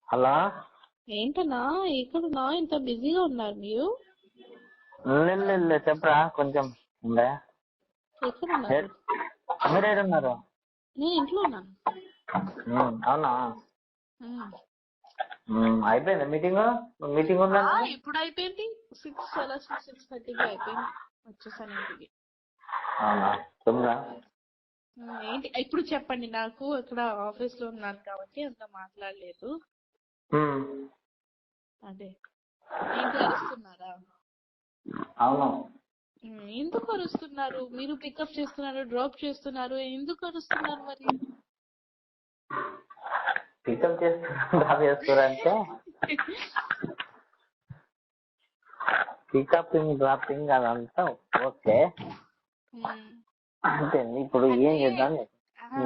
Hello. ఏంటన్నా ఎక్కడున్నా ఇంత బిజీగా ఉన్నారు మీరు? చెప్పరా కొంచెం ఉందా? ఎక్కడున్నారు? మీరేడున్నారు? నేను ఇంట్లో ఉన్నాను. అవునా? ఉమ్. అయిపోయిందా మీటింగ్? మీటింగ్ ఉందా? ఇప్పుడు అయిపోయింది. 6:30కి అయిపోయింది. వచ్చేసాను ఇంటికి. అవునా? తొమ్మిదా? ఏంటి ఇప్పుడు చెప్పండి. నాకు ఇక్కడ ఆఫీస్ లో ఉన్నాను కాబట్టి అంత మాట్లాడలేదు. అదే ఏంటి అరుస్తున్నారా? అవును. ఎందుకు అరుస్తున్నారు? మీరు పికప్ చేస్తున్నారు, డ్రాప్ చేస్తున్నారు, ఎందుకు అరుస్తున్నారు మరి? పికప్ చేస్తారంటే పికపింగ్ డ్రాపింగ్ అదంతా ఓకే. అంతే. ఇప్పుడు ఏం చేద్దాం?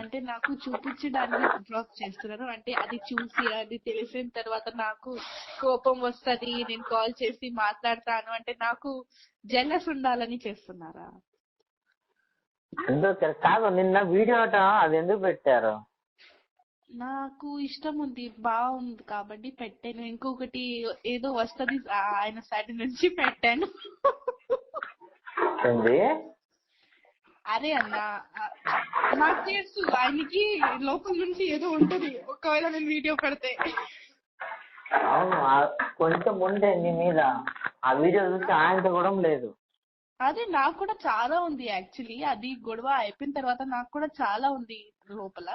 అంటే నాకు చూపించడానికి డ్రాప్ చేస్తున్నారు. అంటే అది చూసి అది తెలిసిన తర్వాత నాకు కోపం వస్తది, నేను కాల్ చేసి మాట్లాడతాను అంటే నాకు జెలస్ ఉండాలని చేస్తున్నారా? కాదు, నిన్న వీడియో అది ఎందుకు పెట్టారు? నాకు ఇష్టం ఉంది, బాగుంది కాబట్టి పెట్టాను. ఇంకొకటి ఏదో వస్తది ఆయన సైడ్ నుంచి పెట్టాను. అరే అన్న, నాకు తెలుసు ఆయనకి లోపల నుంచి ఏదో ఉంటది ఒకవేళ నేను వీడియో పెడితే. అవును, కొంచెం ఉండే నీ మీద. ఆ వీడియో చూస్తే ఆయనతో కూడా లేదు. అదే నాకు కూడా చాలా ఉంది యాక్చువల్లీ. అది గొడవ అయిపోయిన తర్వాత నాకు కూడా చాలా ఉంది లోపల.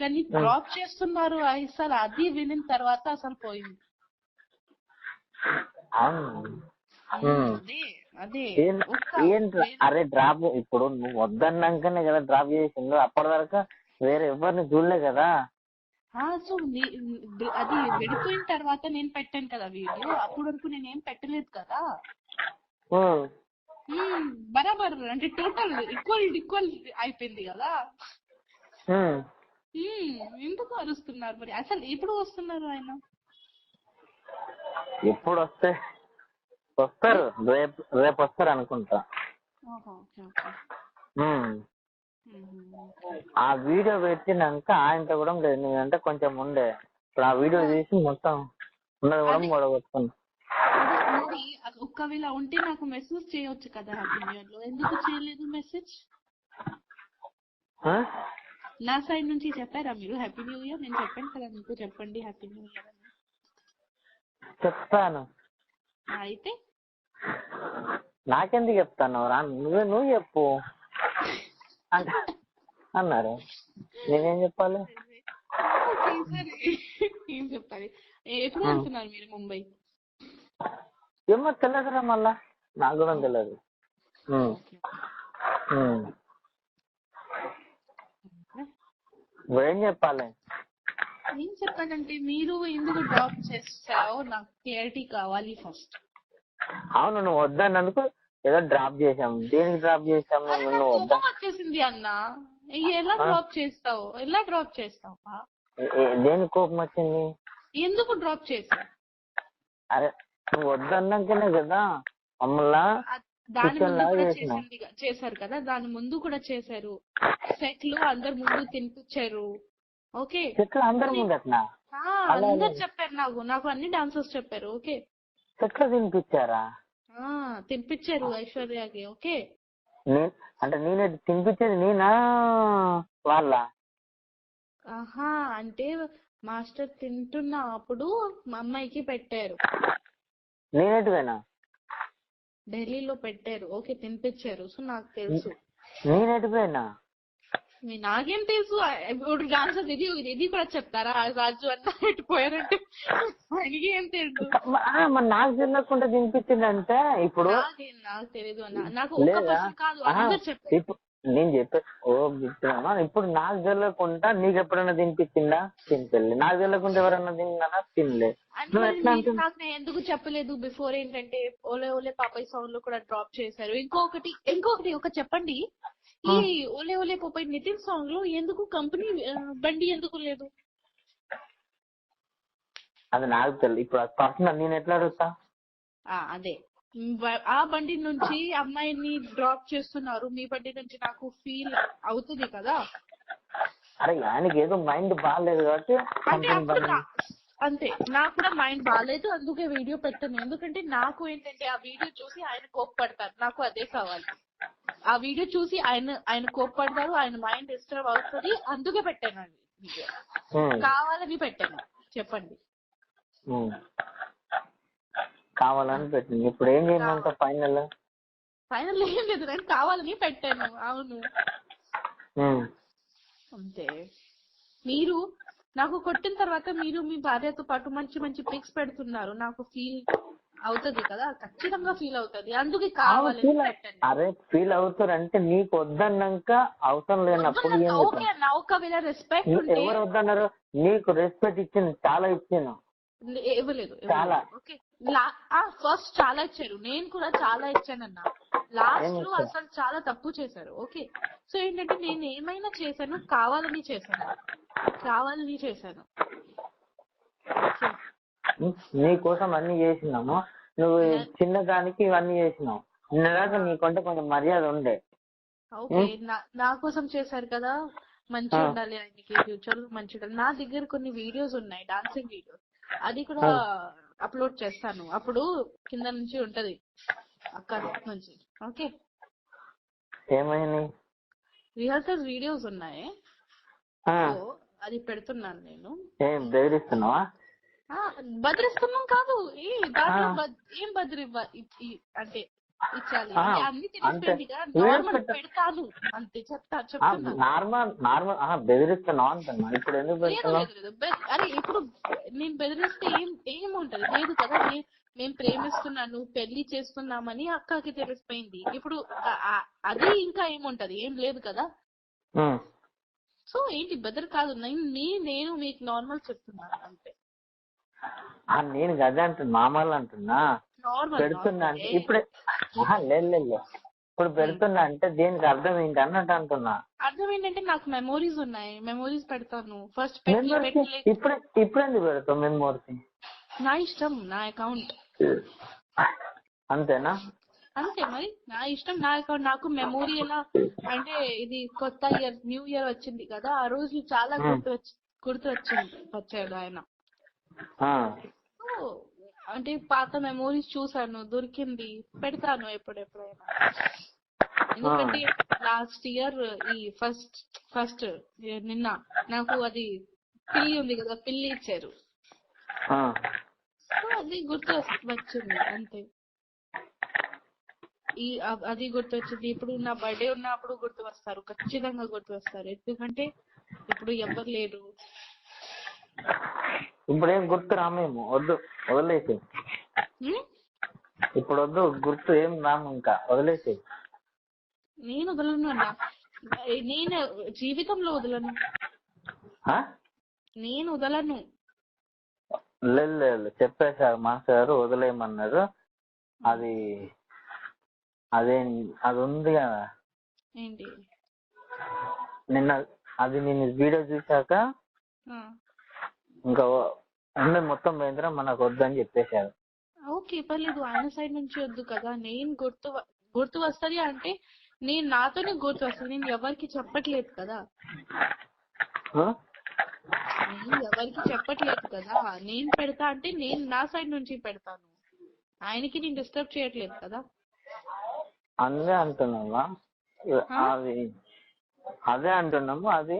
కానీ డ్రాప్ చేస్తున్నారు అసలు అది వినిన తర్వాత అసలు పోయింది. అదే అరే డ్రాప్ ఇప్పుడు నువ్వు వద్దన్నాకనే కదా డ్రాప్ చేసిండు. అప్పటి వరకు వేరే ఎవరిని చూడలే కదా. సో అది విడిపోయిన తర్వాత నేను పెట్టాను కదా వీడియో. అప్పటి వరకు నేనేం పెట్టలేదు కదా. బరాబర్ అంటే టోటల్ ఈక్వల్ అయిపోయింది కదా. ఎందుకు అరుస్తున్నారు మరి? అసలు ఎప్పుడు వస్తున్నారు ఆయన? ఎప్పుడు వస్తారు? రేపు వస్తారు అనుకుంటా. ఆ వీడియో పెట్టినాక ఆయనతో కూడా లేదు. నేనంటే కొంచెం ఉండే. ఇప్పుడు ఆ వీడియో తీసి మొత్తం ఉన్నది కూడా మొడగొట్టుకున్నా. మరి ఒక్కవేళ ఉంటే నాకు మెసేజ్ చేయొచ్చు కదా హ్యాపీ న్యూ ఇయర్ లో. ఎందుకు చేయలేదు మెసేజ్? నా సైడ్ నుంచి చెప్పారా మీరు హ్యాపీ న్యూ ఇయర్? నేను చెప్పాను కదా మీకు, చెప్పండి హ్యాపీ న్యూ ఇయర్ అని. చెప్తాను. అయితే నాకెందుకు చెప్తాను? నువ్వు చెప్పు అన్నారు. నేనేం చెప్పాలి? ఏం చెప్పాలి? ఎప్పుడు వెళ్తున్నారు మీరు ముంబై? ఏమో తెలియదురా, మళ్ళా నాకు కూడా తెలియదు. ఏం చెప్పాలి? ఏం చెప్పాలంటే మీరు ఎందుకు డ్రాప్ చేస్తావో నాకు క్లారిటీ కావాలి ఫస్ట్. అవును, నువ్వు వద్దన్నందుకు ఏదో డ్రాప్ చేసాం. దేనికి డ్రాప్ చేసాము? కోపం వచ్చేసింది అన్న. ఎలా డ్రాప్ చేస్తావు? దేనికి కోపం వచ్చింది? ఎందుకు డ్రాప్ చేసావు? అరే నువ్వు వద్దన్నాకనే కదా మమ్మల్ని దాని ముందు కూడా చేశారు కదా. దాని ముందు కూడా చేశారు. సెట్లు అందరు ముందు తినిపించారు. ఓకే, అందరు ముందు అట్లా అందరు చెప్పారు. నాకు అన్ని డాన్సర్స్ చెప్పారు. ఓకే, సెట్లు తినిపించారు ఐశ్వర్యకి. ఓకే, అంటే నేనే తినిపించేది? నేనా వాళ్ళ? అంటే మాస్టర్ తింటున్నప్పుడు మా అమ్మాయికి పెట్టారు. నేనేటివేనా? ఢిల్లీలో పెట్టారు. ఓకే, తినిపించారు. సో నాకు తెలుసు. నేనేటివేనా? నాకేం తెలుసు? ఇప్పుడు డాన్సర్ ఇది కూడా చెప్తారా? రాజు అన్న ఎట్టిపోయారంటే ఆయనకి ఏం తెలుసు? నాకు తెలియకుండా తినిపించిందంటే ఇప్పుడు నాకు తెలియదు అన్న. నాకు ఒక్క పర్సన్ కాదు, అందరు చెప్పారు. నేను చెప్పే ఇప్పుడు నాకు తెలియకుండా నీకు ఎప్పుడైనా తినిపించిందా? తినిపెళ్ళి. నాకు తెలియకుండా ఎవరన్నా తిన్నానా? తినలే. నాకు నేను ఎందుకు చెప్పలేదు బిఫోర్? ఏంటంటే ఓలే ఓలే పాపాయ్ సాంగ్ లో కూడా డ్రాప్ చేశారు. ఇంకొకటి ఒక చెప్పండి. ఈ ఓలే ఓలే పాపాయ్ నితిన్ సాంగ్ లో ఎందుకు కంపెనీ బండి ఎందుకు లేదు? అది నాకు తెలియదు. ఇప్పుడు పర్సనల్ నేను ఎట్లా అడుగుతా? అదే ఆ బండి నుంచి అమ్మాయిని డ్రాప్ చేస్తున్నారు, మీ బండి నుంచి నాకు ఫీల్ అవుతుంది కదా. అరే ఆయనకి ఏదో మైండ్ బాగాలేదు కాబట్టి అంతే, నాకు కూడా మైండ్ బాగాలేదు, అందుకే వీడియో పెట్టాను. ఎందుకంటే నాకు ఏంటంటే ఆ వీడియో చూసి ఆయన కోప్పడతారు, నాకు అదే కావాలి. ఆ వీడియో చూసి ఆయన కోప్పడతారు, ఆయన మైండ్ డిస్టర్బ్ అవుతుంది, అందుకే పెట్టాను అది వీడియో. కావాలని పెట్టాను, చెప్పండి. కావాలని పెట్టింది. ఇప్పుడు ఏం చేయాలంట ఫైనల్? ఫైనల్ ఏం లేదు, నేను కావాలని పెట్టాను. అవును అంతే. మీరు నాకు కొట్టిన తర్వాత మీరు మీ భార్యతో పాటు మంచి మంచి పిక్స్ పెడుతున్నారు, నాకు ఫీల్ అవుతుంది కదా, ఖచ్చితంగా ఫీల్ అవుతుంది, అందుకే కావాలని పెట్టాను. అరే ఫీల్ అవుతారు అంటే నీకు వద్దన్నాక అవసరం లేనప్పుడు ఓకే అన్న, ఒకవేళ రెస్పెక్ట్ ఉంటే. ఎవరు వద్దన్నారు? నీకు రెస్పెక్ట్ ఇచ్చింది, చాలా ఇచ్చాను. ఇవ్వలేదు ఓకే, ఫస్ట్ చాలా ఇచ్చారు, నేను కూడా చాలా ఇచ్చానన్నా. లాస్ట్ లో అసలు చాలా తప్పు చేశారు. ఓకే, సో ఏంటంటే నేను ఏమైనా చేశాను, కావాలని చేశాను. నీ కోసం అన్ని చేసినాము, నువ్వు చిన్నదానికి ఇవన్నీ చేసినావు. నిన్నదాకా నీకంటే కొంచెం మర్యాద ఉండే. ఓకే, నా కోసం చేశారు కదా, మంచిగా ఉండాలి ఆయనకి, ఫ్యూచర్ లో మంచిగా. నా దగ్గర కొన్ని వీడియోస్ ఉన్నాయి, డాన్సింగ్ వీడియోస్, అది కూడా అప్లోడ్ చేస్తాను. అప్పుడు కింద నుంచి ఉంటది, అక్కడ నుంచి. ఓకే, ఏమైంది? రిహర్సల్ వీడియోస్ ఉన్నాయి, అది పెడుతున్నాను నేను. ఏం బెదిరిస్తున్నావా? బదిరిస్తున్నాం కాదు, దాంట్లో ఏం బదిరి అంటే ఇచ్చాలి అన్ని తెలిసిపోయింది కదా, నార్మల్ పెడతాను అంతే, చెప్తాను. నార్మల్ బెదిరిస్తున్నావు అంటున్నా. ఇప్పుడు ఎందుకు లేదు, అరే ఇప్పుడు నేను బెదిరిస్తే ఏముంటది? లేదు కదా, మేము ప్రేమిస్తున్నాను, పెళ్లి చేస్తున్నామని అక్కకి తెలిసిపోయింది. ఇప్పుడు అది ఇంకా ఏముంటది? ఏం లేదు కదా. సో ఏంటి బెదర్ కాదు, నేను మీకు నార్మల్ చెప్తున్నాను అంతే. నేను గదే అంటున్నా, మామూలు అంటున్నా. పెడుతున్నా అంటే ఇప్పుడే లేదు, ఇప్పుడు పెడుతున్నా అంటే దీనికి అర్థం ఏంటి అన్నట్టు అంటున్నా. అర్థం ఏంటంటే నాకు మెమోరీస్ ఉన్నాయి, మెమోరీస్ పెడతాను. ఫస్ట్ ఇప్పుడు ఎందుకు పెడతావు మెమోరీస్? నా ఇష్టం, నా అకౌంట్. అంతేనా? అంతే మరి, నా ఇష్టం, నా అకౌంట్. నాకు మెమోరీ ఎలా అంటే, ఇది కొత్త ఇయర్, న్యూ ఇయర్ వచ్చింది కదా, ఆ రోజు చాలా గుర్తు వచ్చాడు ఆయన. అంటే పాత మెమోరీస్ చూసాను, దొరికింది, పెడతాను ఎప్పుడెప్పుడైనా. ఎందుకంటే లాస్ట్ ఇయర్ ఈ ఫస్ట్ నిన్న నాకు అది పిల్లి ఉంది కదా, పిల్లి ఇచ్చారు, అది గుర్తు వచ్చింది అంతే. అది గుర్తు వచ్చింది. ఇప్పుడు నా బర్త్డే ఉన్నప్పుడు గుర్తు వస్తారు, ఖచ్చితంగా గుర్తు వస్తారు. ఎందుకంటే ఇప్పుడు ఎవరు లేరు. ఇప్పుడు ఏం గుర్తు రామేమో, వద్దు, వదిలేసి. ఇప్పుడు వద్దు, గుర్తు ఏం రాము, ఇంకా వదిలేసి. నేను వదలను అన్న, నేను జీవితంలో వదలను, నేను వదలను. లేదు, చెప్పేశారు మాస్టర్ గారు, వదిలేయమన్నారు. అది ఉంది కదా, ఏంటి నేను వీడియో చూసాక ఇంకా మొత్తం పోయిందిరా, మనకు వద్దని చెప్పేశారు. ఓకే, పర్లేదు, ఆయన సైడ్ నుంచి వద్దు కదా. నేను గుర్తు వస్తుంది అంటే నేను నాతోనే గుర్తు వస్తుంది, నేను ఎవరికి చెప్పట్లేదు కదా. నేను పెడతా అంటే నేను నా సైడ్ నుంచి పెడతాను, ఆయనకి నేను డిస్టర్బ్ చేయట్లేదు కదా. అదే అంటున్నావా? అదే అంటున్నాము. అది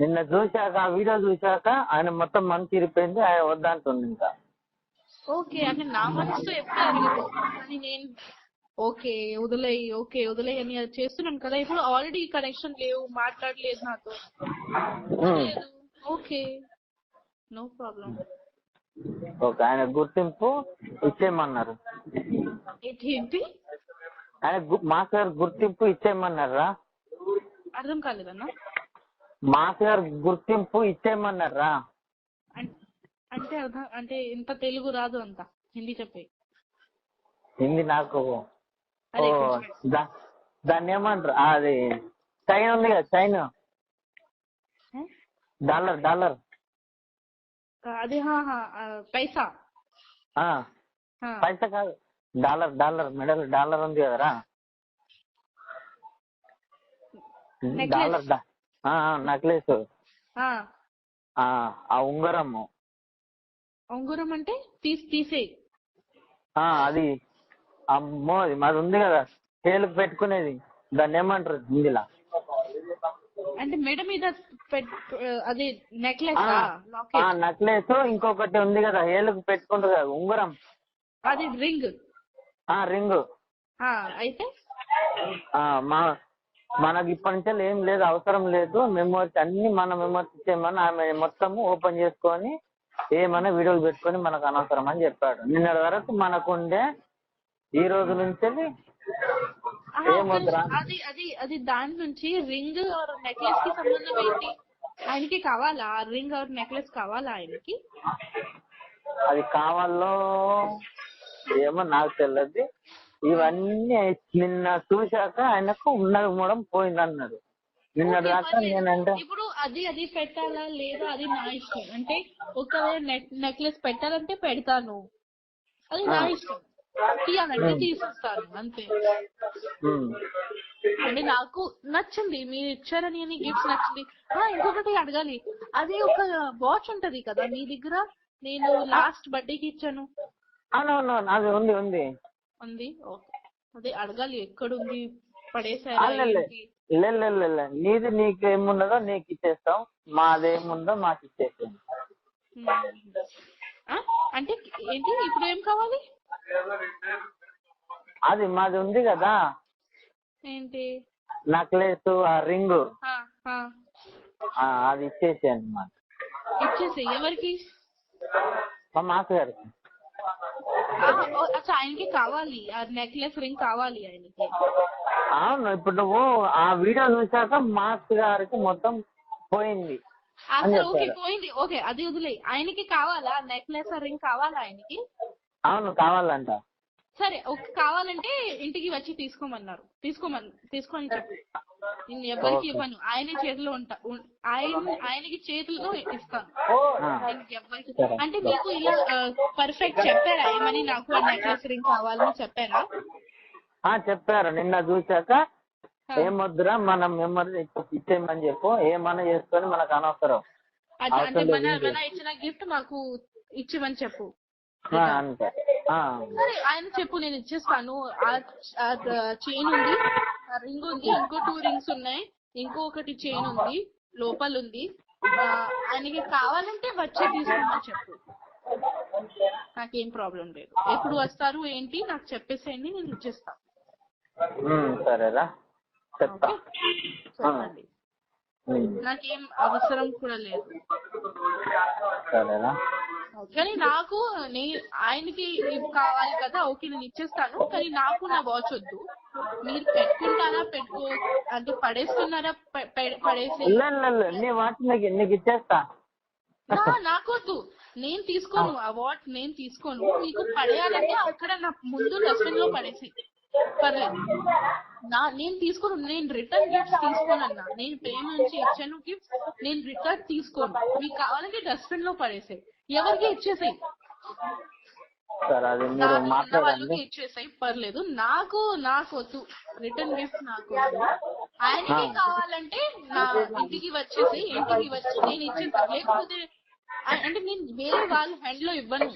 నిన్న చూశాక, ఆ వీడియో చూశాక ఆయన మొత్తం మనసు ఇరిపోయింది, ఆయన వద్దంటుంది ఇంకా. ఓకే, అంటే నా మనసుతో ఎప్పుడు అరగదు, కానీ నేను ఓకే వదిలేయి అని అది చేస్తున్నాను కదా. ఇప్పుడు ఆల్రెడీ కనెక్షన్ లేవు, మాట్లాడలేదు నాతో, ఓకే, నో ప్రాబ్లం. ఓకే, ఆయన గుర్తింపు ఇచ్చేయమన్నారు. ఏంటి? ఆయన మాస్టర్ గారు గుర్తింపు ఇచ్చేయమన్నారా? అర్థం కాలేదన్నా. మాస్టర్ గారు గుర్తింపు ఇచ్చేయమన్నారా? అంటే అర్థం అంటే ఇంత తెలుగు రాదు, అంత హిందీ చెప్పే. హిందీ నాకు దాన్ని ఏమంటారు, అది చైన్ ఉంది కదా, చైన్, డాలర్ అది పైసా కాదు, డాలర్ మెడల్ డాలర్ ఉంది కదరా, డాలర్ నెక్లెస్, ఆ ఉంగరము. ఉంగరం అంటే తీసేయి. అది అమ్మో, అది మాది ఉంది కదా చేలుకు పెట్టుకునేది, దాన్ని ఏమంటారు హిందీలా? అంటే మెడ మీద అదే నెక్లెస్ నెక్లెస్. ఇంకొకటి ఉంది కదా ఏలుకు పెట్టుకుంటారు కదా ఉంగరం, అది రింగ్. రింగ్. అయితే మనకి ఇప్పటి నుంచే ఏం లేదు, అవసరం లేదు. మెమోరీస్ అన్ని మన మెమోరీస్ ఇచ్చేయమని ఆమె మొత్తం ఓపెన్ చేసుకొని ఏమన్నా వీడియోలు పెట్టుకొని మనకు అనవసరం అని చెప్పాడు. నిన్నటి వరకు మనకుండే, ఈ రోజు నుంచి ఏమొద్దురా. అది దాని నుంచి రింగ్ ఆర్ నెక్లెస్ కి సంబంధం ఏంటి? ఆయనకి కావాలా రింగ్ ఆర్ నెక్లెస్? కావాలా ఆయనకి? అది కావాలో ఏమో నాకు తెలియదు. ఇవన్నీ నిన్న చూశాక ఆయనకు ఉన్నది మూడం పోయింది అన్నాడు. నిన్నటి దాకా నేనంటే ఇప్పుడు అది పెట్టాలా లేదా అది నా ఇష్టం. అంటే ఒకవేళ నెక్లెస్ పెట్టాలంటే పెడతాను, అది నా ఇష్టం. తీయాలంటే తీసేస్తాను, అంతే. అంటే నాకు నచ్చింది, మీరు ఇచ్చారని గిఫ్ట్స్ నచ్చింది. ఇంకొకటి అడగాలి, అదే ఒక వాచ్ ఉంటది కదా మీ దగ్గర, నేను లాస్ట్ బర్త్డేకి ఇచ్చాను. అది ఉంది ఉంది ఉంది. ఓకే, అదే అడగాలి ఎక్కడుంది, పడేసారా? నీది నీకేముండదో నీకు ఇచ్చేస్తాం, మాదేముందో మాకు ఇచ్చేస్తాం. అంటే ఏంటి ఇప్పుడు ఏం కావాలి? అది మాది ఉంది కదా ఏంటి? నెక్లెస్, ఆ రింగ్, అది ఇచ్చేసి అన్నమాట. ఇచ్చేసి ఎవరికి? మా మాస్ గారికి. ఆయనకి కావాలి, ఆ నెక్లెస్ రింగ్ కావాలి ఆయనకి. అవును, ఇప్పుడు నువ్వు ఆ వీడియో చూసాక మాస్ గారికి మొత్తం పోయింది. ఓకే, పోయింది. ఓకే, అది వదిలే. ఆయనకి కావాలా నెక్లెస్ రింగ్? కావాలా ఆయనకి? అవును, కావాలంట. సరే, ఓకే, కావాలంటే ఇంటికి వచ్చి తీసుకోమన్నారు. తీసుకొని చెప్పు. నేను ఎవరికి ఇవ్వను, ఆయన చేతిలో ఆయనకి చేతులతో ఇస్తాను. ఎవరికి అంటే మీకు ఇలా పర్ఫెక్ట్ చెప్పారా ఏమని? నాకు ఆ నెక్లెస్ రింగ్ కావాలని చెప్పారా? చెప్పారు. నిన్న చూసాక ఏమొద్దురా, మనం మెమరీ ఇచ్చేయమని చెప్పు, ఏమన్నా చేసుకొని మనకు అనవసరం. అంటే మన ఇచ్చిన గిఫ్ట్ మాకు ఇచ్చిమని చెప్పు. అంతే. సరే, ఆయన చెప్పు, నేను ఇచ్చేస్తాను. చైన్ ఉంది, రింగ్ ఉంది, ఇంకో 2 రింగ్స్ ఉన్నాయి, ఇంకొకటి చైన్ ఉంది, లోపల ఉంది. ఆయనకి కావాలంటే వచ్చి తీసుకోమని చెప్పు, నాకేం ప్రాబ్లం లేదు. ఎప్పుడు వస్తారు ఏంటి నాకు చెప్పేసేయండి, నేను ఇచ్చేస్తాను. సరేరా, చెప్తా. చెప్పండి, నాకేం అవసరం కూడా లేదు. సరేనా? కానీ నాకు ఆయనకి కావాలి కదా, ఓకే నేను ఇచ్చేస్తాను. కానీ నాకు నా వాచ్ వద్దు. మీరు పెట్టుకుంటారా? అంటే పడేస్తున్నారా? పడేసి నీ వాచ్ నీకు ఇచ్చేస్తా. నాకు వద్దు, నేను తీసుకోను. ఆ వాచ్ నేను తీసుకోను. మీకు పడేయాలంటే అక్కడ నా ముందు డస్ట్బిన్ లో పడేసి పర్లేదు. నేను తీసుకోను. నేను రిటర్న్ గిఫ్ట్స్ తీసుకోనన్నా. నేను ప్రేమ నుంచి ఇచ్చాను గిఫ్ట్స్, నేను రిటర్న్ తీసుకోను. మీకు కావాలంటే డస్ట్బిన్ లో పడేసాయి, ఎవరికి ఇచ్చేసాయి, వాళ్ళకి ఇచ్చేసాయి, పర్లేదు. నాకు వద్దు రిటర్న్ గిఫ్ట్, నాకు వద్దు. ఆయనకి కావాలంటే నా ఇంటికి వచ్చేసి నేను ఇచ్చేస్తాను. లేకపోతే అంటే నేను వేరే వాళ్ళ హ్యాండ్ లో ఇవ్వను.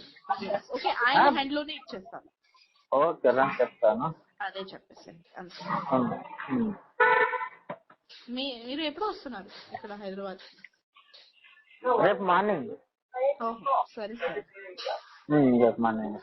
ఓకే, ఆయన హ్యాండ్ లోనే ఇచ్చేస్తాను. ఓకే, చెప్తాను. అదే చెప్పేసండి, అంతే. మీరు ఎప్పుడు వస్తున్నారు ఇక్కడ హైదరాబాద్? రేపు మార్నింగ్. ఓహో, సరే. రేపు మార్నింగ్.